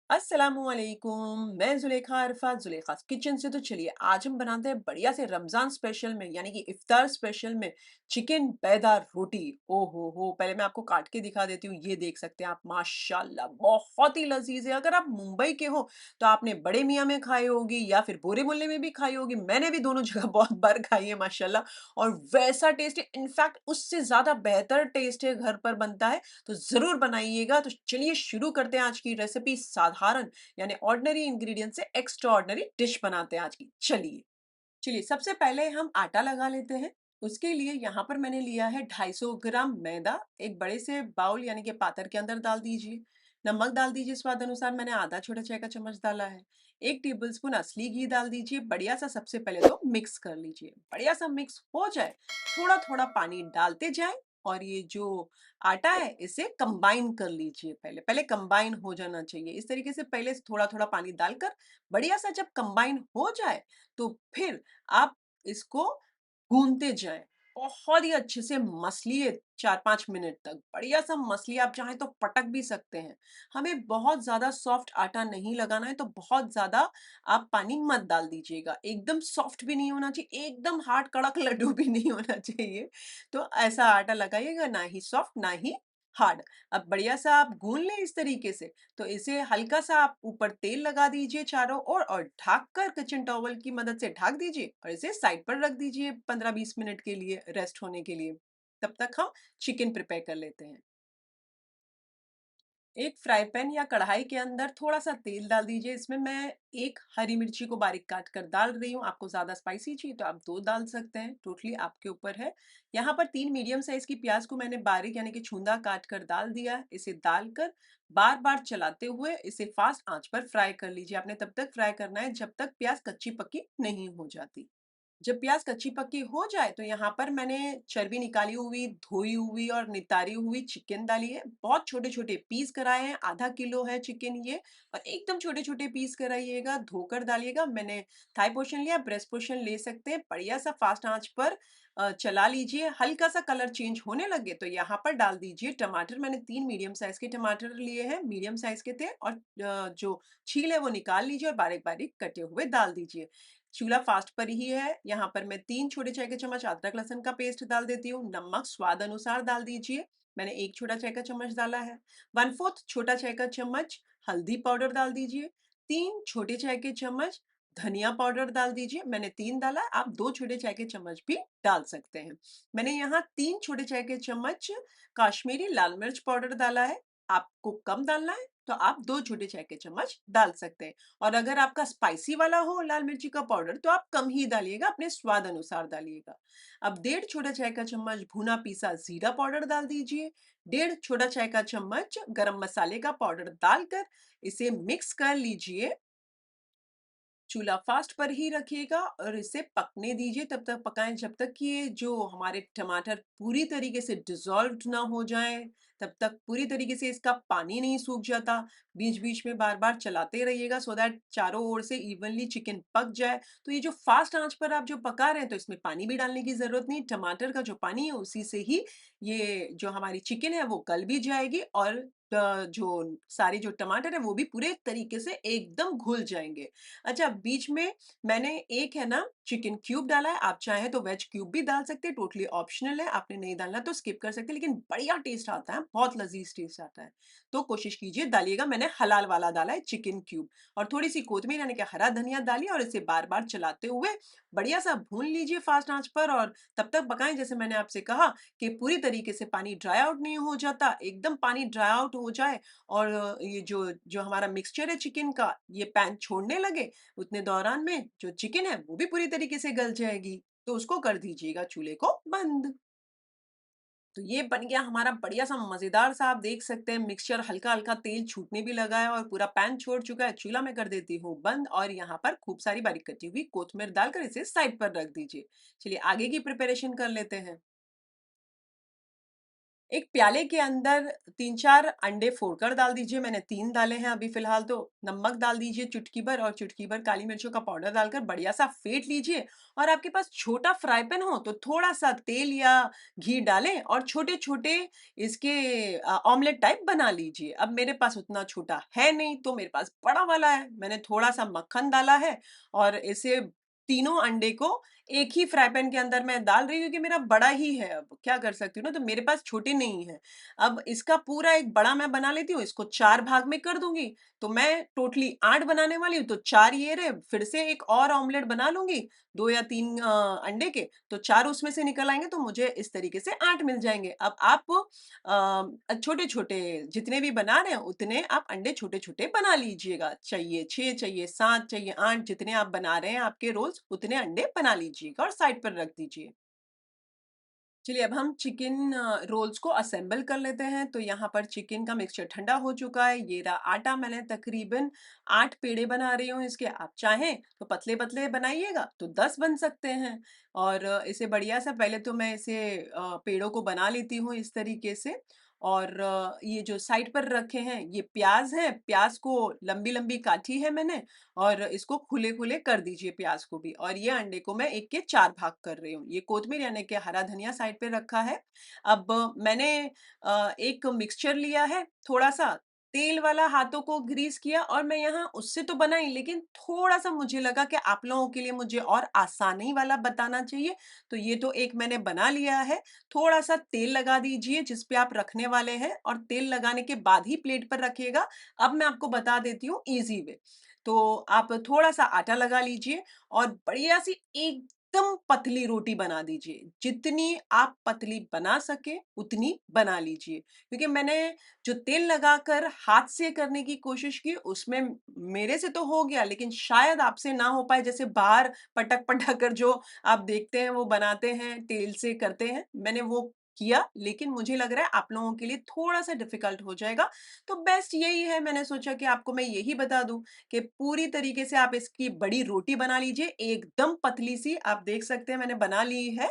अस्सलामुअलैकुम। मैं जुलेखा अरफात जुलेखा किचन से। तो चलिए आज हम बनाते हैं बढ़िया से रमजान स्पेशल में यानी कि इफ्तार स्पेशल में चिकन बेदार रोटी। ओ हो, पहले मैं आपको काट के दिखा देती हूँ। ये देख सकते हैं आप, माशाल्लाह बहुत ही लजीज है। अगर आप मुंबई के हो तो आपने बड़े मियाँ में खाई होगी या फिर बोरे मोहल्ले में भी खाई होगी। मैंने भी दोनों जगह बहुत बार खाई है माशाल्लाह। और वैसा टेस्ट है, इनफैक्ट उससे ज्यादा बेहतर टेस्ट है घर पर बनता है। तो ज़रूर बनाइएगा। तो चलिए शुरू करते हैं आज की रेसिपी। साधारण यानी ऑर्डिनरी इंग्रेडिएंट से एक्स्ट्रा ऑर्डिनरी डिश बनाते हैं आज की। चलिए चलिए सबसे पहले हम आटा लगा लेते हैं। उसके लिए यहाँ पर मैंने लिया है 250 ग्राम मैदा। एक बड़े से बाउल यानी कि पात्र के अंदर डाल दीजिए। नमक डाल दीजिए स्वाद अनुसार, मैंने आधा छोटा चाय का चम्मच डाला है। 1 टेबलस्पून असली घी डाल दीजिए। बढ़िया सा सबसे पहले तो मिक्स कर लीजिए। बढ़िया सा मिक्स हो जाए, थोड़ा थोड़ा पानी डालते जाए और ये जो आटा है इसे कंबाइन कर लीजिए। पहले पहले कंबाइन हो जाना चाहिए इस तरीके से, पहले थोड़ा थोड़ा पानी डालकर बढ़िया सा जब कंबाइन हो जाए तो फिर आप इसको गूंथते जाएं। बहुत ही अच्छे से मसलिए 4-5 मिनट तक बढ़िया सा मसलिए। आप चाहें तो पटक भी सकते हैं। हमें बहुत ज्यादा सॉफ्ट आटा नहीं लगाना है, तो बहुत ज्यादा आप पानी मत डाल दीजिएगा। एकदम सॉफ्ट भी नहीं होना चाहिए, एकदम हार्ड कड़क लड्डू भी नहीं होना चाहिए। तो ऐसा आटा लगाइएगा, ना ही सॉफ्ट ना ही हार्ड। अब बढ़िया सा आप गूंथ लें इस तरीके से। तो इसे हल्का सा आप ऊपर तेल लगा दीजिए चारों ओर और ढक कर किचन टॉवल की मदद से ढक दीजिए और इसे साइड पर रख दीजिए 15-20 मिनट के लिए रेस्ट होने के लिए। तब तक हम चिकन प्रिपेयर कर लेते हैं। एक फ्राई पैन या कढ़ाई के अंदर थोड़ा सा तेल डाल दीजिए। इसमें मैं एक हरी मिर्ची को बारीक काट कर डाल रही हूँ। आपको ज्यादा स्पाइसी चाहिए तो आप दो डाल सकते हैं, टोटली आपके ऊपर है। यहाँ पर 3 मीडियम साइज की प्याज को मैंने बारीक यानी कि छूंदा काट कर डाल दिया। इसे डालकर बार बार चलाते हुए इसे फास्ट आंच पर फ्राई कर लीजिए। आपने तब तक फ्राई करना है जब तक प्याज कच्ची पक्की नहीं हो जाती। जब प्याज कच्ची पक्की हो जाए तो यहाँ पर मैंने चर्बी निकाली हुई, धोई हुई और नितारी हुई चिकन डाली है। बहुत छोटे छोटे पीस कराए हैं, आधा किलो है चिकन ये। और एकदम छोटे छोटे पीस कराइएगा, धोकर डालिएगा। मैंने थाई पोर्शन लिया, ब्रेस्ट पोर्शन ले सकते हैं। बढ़िया सा फास्ट आंच पर चला लीजिए। हल्का सा कलर चेंज होने लगे तो यहाँ पर डाल दीजिए टमाटर। मैंने 3 मीडियम साइज के टमाटर लिए हैं, मीडियम साइज के थे। और जो छील है वो निकाल लीजिए और बारीक बारीक कटे हुए डाल दीजिए। चूल्हा फास्ट पर ही है। यहाँ पर मैं 3 छोटे चाय के चम्मच अदरक लहसुन का पेस्ट डाल देती हूँ। नमक स्वाद अनुसार डाल दीजिए। मैंने 1 छोटा चाय का चम्मच डाला है। 1/4 छोटा चाय का चम्मच हल्दी पाउडर डाल दीजिए। 3 छोटे चाय के चम्मच धनिया पाउडर डाल दीजिए। मैंने 3 डाला है, आप 2 छोटे चाय के चम्मच भी डाल सकते हैं। मैंने यहाँ 3 छोटे चाय के चम्मच काश्मीरी लाल मिर्च पाउडर डाला है। आपको कम डालना है तो आप 2 छोटे चाय के चम्मच डाल सकते हैं। और अगर आपका स्पाइसी वाला हो लाल मिर्ची का पाउडर तो आप कम ही डालिएगा, अपने स्वाद अनुसार डालिएगा। अब 1.5 छोटा चाय का चम्मच भुना पीसा जीरा पाउडर डाल दीजिए। 1.5 छोटा चाय का चम्मच गरम मसाले का पाउडर डालकर इसे मिक्स कर लीजिए। चूल्हा फास्ट पर ही रखिएगा और इसे पकने दीजिए। तब तक पकाएं जब तक कि ये जो हमारे टमाटर पूरी तरीके से डिसॉल्व ना हो जाए, तब तक पूरी तरीके से इसका पानी नहीं सूख जाता। बीच बीच में बार बार चलाते रहिएगा सो दैट चारों ओर से इवनली चिकन पक जाए। तो ये जो फास्ट आंच पर आप जो पका रहे हैं तो इसमें पानी भी डालने की जरूरत नहीं। टमाटर का जो पानी है उसी से ही ये जो हमारी चिकन है वो गल भी जाएगी और जो सारे जो टमाटर है वो भी पूरे तरीके से एकदम घुल जाएंगे। अच्छा, बीच में मैंने एक है ना चिकन क्यूब डाला है। आप चाहें तो वेज क्यूब भी डाल सकते हैं, टोटली ऑप्शनल है। आपने नहीं डालना तो स्किप कर सकते हैं, लेकिन बढ़िया टेस्ट आता है, बहुत लजीज टेस्ट आता है। तो कोशिश कीजिए डालिएगा। मैंने हलाल वाला डाला है चिकन क्यूब। और थोड़ी सी कोथमीर यानी कि हरा धनिया डालिए और इसे बार बार चलाते हुए बढ़िया सा भून लीजिए फास्ट आंच पर। और तब तक पकाएं जैसे मैंने आपसे कहा कि पूरी तरीके से पानी ड्राई आउट नहीं हो जाता, एकदम पानी ड्राई आउट हो जाए। और ये जो जो हमारा मिक्सचर है चिकन का ये पैन छोड़ने लगे, उतने दौरान में जो चिकन है वो भी पूरी तरीके से गल जाएगी। तो उसको कर दीजिएगा चूल्हे को बंद। तो ये बन गया हमारा बढ़िया सा मजेदार सा, आप देख सकते हैं मिक्सचर हल्का हल्का तेल छूटने भी लगा है और पूरा पैन छोड़ चुका है। चूल्हा में कर देती हूँ बंद और यहाँ पर खूब सारी बारीक कटी हुई कोथमीर डालकर इसे साइड पर रख दीजिए। चलिए आगे की प्रिपरेशन कर लेते हैं। एक प्याले के अंदर 3-4 अंडे फोड़कर डाल दीजिए, मैंने 3 डाले हैं अभी फ़िलहाल तो। नमक डाल दीजिए चुटकी भर और चुटकी भर काली मिर्चों का पाउडर डालकर बढ़िया-सा फेंट लीजिए और आपके पास छोटा फ्राई पैन हो तो थोड़ा-सा तेल या घी डालें और छोटे-छोटे इसके ऑमलेट टाइप बना लीजिए। अब मेरे पास उतना छोटा है नहीं तो मेरे पास बड़ा वाला है, मैंने थोड़ा-सा मक्खन डाला है और इसे तीनों अंडे को एक ही फ्राई पैन के अंदर मैं डाल रही हूँ क्योंकि मेरा बड़ा ही है अब, क्या कर सकती हूँ ना, तो मेरे पास छोटे नहीं हैं। अब इसका पूरा एक बड़ा मैं बना लेती हूँ, इसको 4 भाग में कर दूँगी, तो मैं टोटली 8 बनाने वाली हूँ, तो 4 ये रहे, फिर से एक और ऑमलेट बना लूँगी, 2 या 3 अंडे के, तो 4 उसमें से निकल आएँगे, तो मुझे इस तरीके से 8 मिल जाएँगे। अब आप छोटे-छोटे जितने भी बना रहे हैं, उतने आप अंडे छोटे-छोटे बना लीजिएगा। चाहिए 6, चाहिए 7, चाहिए 8 जितने आप बना रहे हैं आपके रोल्स, उतने अंडे बना लीजिएगा और साइड पर रख दीजिए। चलिए अब हम चिकन रोल्स को असेंबल कर लेते हैं। तो यहाँ पर चिकन का मिक्सचर ठंडा हो चुका है। ये रहा आटा, मैंने तकरीबन 8 पेड़े बना रही हूँ इसके। आप चाहें तो पतले-पतले बनाइएगा तो 10 बन सकते हैं। और इसे बढ़िया सा पहले तो मैं इसे पेड़ों को बना लेती हूँ इस तरीके से। और ये जो साइड पर रखे हैं ये प्याज़ हैं, प्याज़ को लंबी-लंबी काटी है मैंने और इसको खुले-खुले कर दीजिए प्याज़ को भी। और ये अंडे को मैं 1 के 4 भाग कर रही हूँ। ये कोतमीर यानी कि हरा धनिया साइड पे रखा है। अब मैंने एक मिक्सचर लिया है, थोड़ा-सा तेल वाला, हाथों को ग्रीस किया और मैं यहाँ उससे तो बनाई, लेकिन थोड़ा-सा मुझे लगा कि आप लोगों के लिए मुझे और आसानी वाला बताना चाहिए, तो ये तो एक मैंने बना लिया है। थोड़ा-सा तेल लगा दीजिए जिस पे आप रखने वाले हैं और तेल लगाने के बाद ही प्लेट पर रखिएगा। अब मैं आपको बता देती हूँ ईज़ी वे। तो आप थोड़ा-सा आटा लगा लीजिए और बढ़िया-सी एकदम पतली रोटी बना दीजिए। जितनी आप पतली बना सकें, उतनी बना लीजिए। क्योंकि मैंने जो तेल लगाकर हाथ से करने की कोशिश की, उसमें मेरे से तो हो गया, लेकिन शायद आपसे ना हो पाए। जैसे बाहर पटक-पटक कर जो आप देखते हैं, वो बनाते हैं, तेल से करते हैं। मैंने वो किया, लेकिन मुझे लग रहा है आप लोगों के लिए थोड़ा-सा डिफ़िकल्ट हो जाएगा। तो बेस्ट यही है, मैंने सोचा कि आपको मैं यही बता दूँ कि पूरी तरीके से आप इसकी बड़ी रोटी बना लीजिए, एकदम पतली-सी। आप देख सकते हैं मैंने बना ली है।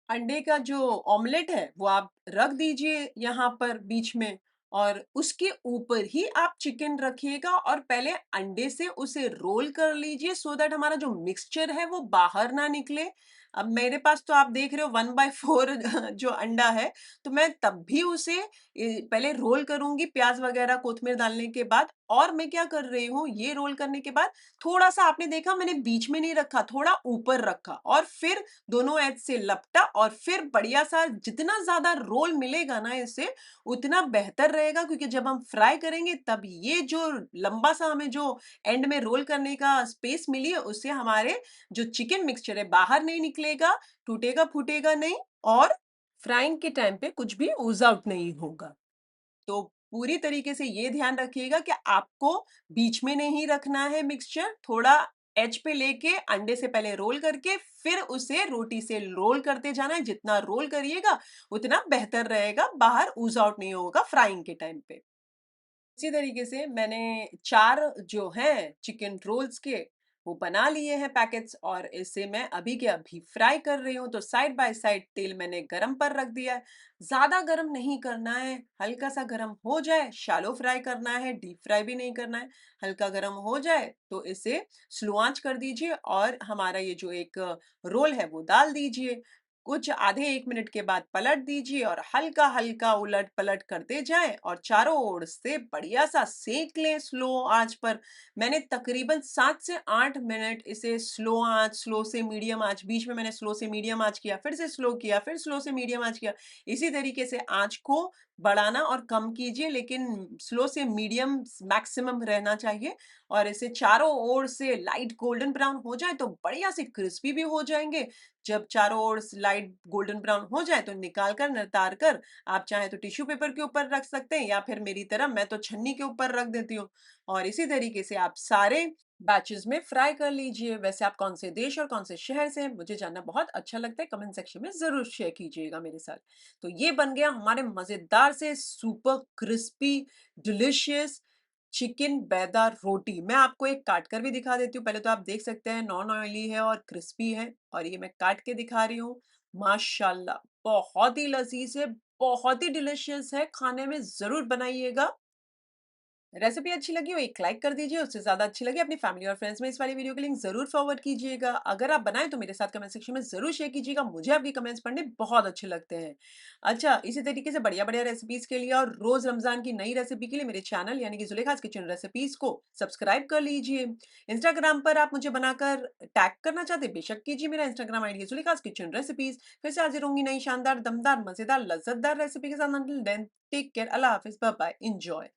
अंडे का जो ऑमलेट है, वो आप रख दीजिए यहाँ पर बीच में और उसके ऊपर ही आप चिकन रखिएगा और पहले अंडे से उसे रोल कर लीजिए सो दैट हमारा जो मिक्सचर है वो बाहर ना निकले। अब मेरे पास तो आप देख रहे हो 1/4 जो अंडा है, तो मैं तब भी उसे पहले रोल करूँगी प्याज़ वगैरह कोत्मीर डालने के बाद। और मैं क्या कर रही हूँ, ये रोल करने के बाद थोड़ा-सा आपने देखा मैंने बीच में नहीं रखा, थोड़ा ऊपर रखा और फिर दोनों एज से लपटा और फिर बढ़िया सा जितना ज़्यादा रोल मिलेगा ना इससे, उतना बेहतर रहेगा, क्योंकि जब हम फ्राई करेंगे तब ये जो लंबा सा हमें जो एंड में रोल करने का स्पेस मिली है, उससे हमारे जो चिकन मिक्सचर है बाहर नहीं निकलेगा, टूटेगा-फूटेगा नहीं और फ्राइंग के टाइम पे कुछ भी ooze आउट नहीं होगा। तो पूरी तरीके से ये ध्यान रखिएगा कि आपको बीच में नहीं रखना है मिक्सचर, थोड़ा एज पे लेके अंडे से पहले रोल करके फिर उसे रोटी से रोल करते जाना है। जितना रोल करिएगा उतना बेहतर रहेगा, बाहर ooze आउट नहीं होगा फ्राइंग के टाइम पे। इसी तरीके से मैंने 4 जो हैं चिकन रोल्स के वो बना लिए हैं पैकेट्स और इसे मैं अभी के अभी फ्राई कर रही हूँ। तो साइड बाय साइड तेल मैंने गरम पर रख दिया है। ज़्यादा गरम नहीं करना है, हल्का-सा गरम हो जाए, शैलो फ्राई करना है, डीप फ्राई भी नहीं करना है। हल्का गरम हो जाए तो इसे स्लो आँच कर दीजिए और हमारा ये जो एक रोल है वो डाल दीजिए। कुछ आधे 1 मिनट के बाद पलट दीजिए और हल्का-हल्का उलट-पलट करते जाएँ और चारों ओर से बढ़िया-सा सेंक लें स्लो आँच पर। मैंने तकरीबन 7 से 8 मिनट इसे स्लो आँच, स्लो से मीडियम आँच, बीच में मैंने स्लो से मीडियम आँच किया, फिर से स्लो किया, फिर स्लो से मीडियम आँच किया। इसी तरीके से आँच को बढ़ाना और कम कीजिए, लेकिन स्लो से मीडियम मैक्सिमम रहना चाहिए और इसे चारों ओर से लाइट गोल्डन ब्राउन हो जाए तो बढ़िया से क्रिस्पी भी हो जाएँगे। जब चारों ओर से लाइट गोल्डन ब्राउन हो जाए तो निकाल कर नितार कर आप चाहें तो टिश्यू पेपर के ऊपर रख सकते हैं या फिर मेरी तरह मैं तो छन्नी के ऊपर रख देती हूँ। और इसी तरीके से आप सारे बैचेस में फ्राई कर लीजिए। वैसे आप कौन से देश और कौन से शहर से हैं मुझे जानना बहुत अच्छा लगता है, कमेंट सेक्शन में ज़रूर शेयर कीजिएगा मेरे साथ। तो ये बन गया हमारे मज़ेदार से सुपर क्रिस्पी डिलिशियस चिकन बेदार रोटी। मैं आपको एक काट कर भी दिखा देती हूँ। पहले तो आप देख सकते हैं नॉन ऑयली है और क्रिस्पी है और ये मैं काट के दिखा रही हूँ। माशाल्लाह बहुत ही लज़ीज़ है। बहुत ही डिलिशियस है, खाने में ज़रूर बनाइएगा। रेसिपी अच्छी लगी हो एक लाइक कर दीजिए, उससे ज़्यादा अच्छी लगी अपनी फैमिली और फ्रेंड्स में इस वाली वीडियो की लिंक ज़रूर फॉरवर्ड कीजिएगा। अगर आप बनाएँ तो मेरे साथ कमेंट सेक्शन में ज़रूर शेयर कीजिएगा, मुझे आपके कमेंट्स पढ़ने बहुत अच्छे लगते हैं। अच्छा, इसी तरीके से बढ़िया-बढ़िया रेसिपीज़ के लिए और रोज़ रमज़ान की नई रेसिपी के लिए मेरे चैनल यानी कि ज़ुलेखास किचन रेसिपीज़ को सब्सक्राइब कर लीजिए। इंस्टाग्राम पर आप मुझे बनाकर टैग करना चाहते हैं, बेशक कीजिए, मेरा इंस्टाग्राम आईडी है ज़ुलेखास किचन रेसिपीज़। फिर से हाज़िर होंगी नई शानदार, दमदार, मज़ेदार, लज़्ज़तदार रेसिपी के साथ। अंटिल देन टेक केयर, अल्लाह हाफ़िज़, बाय बाय, एन्जॉय।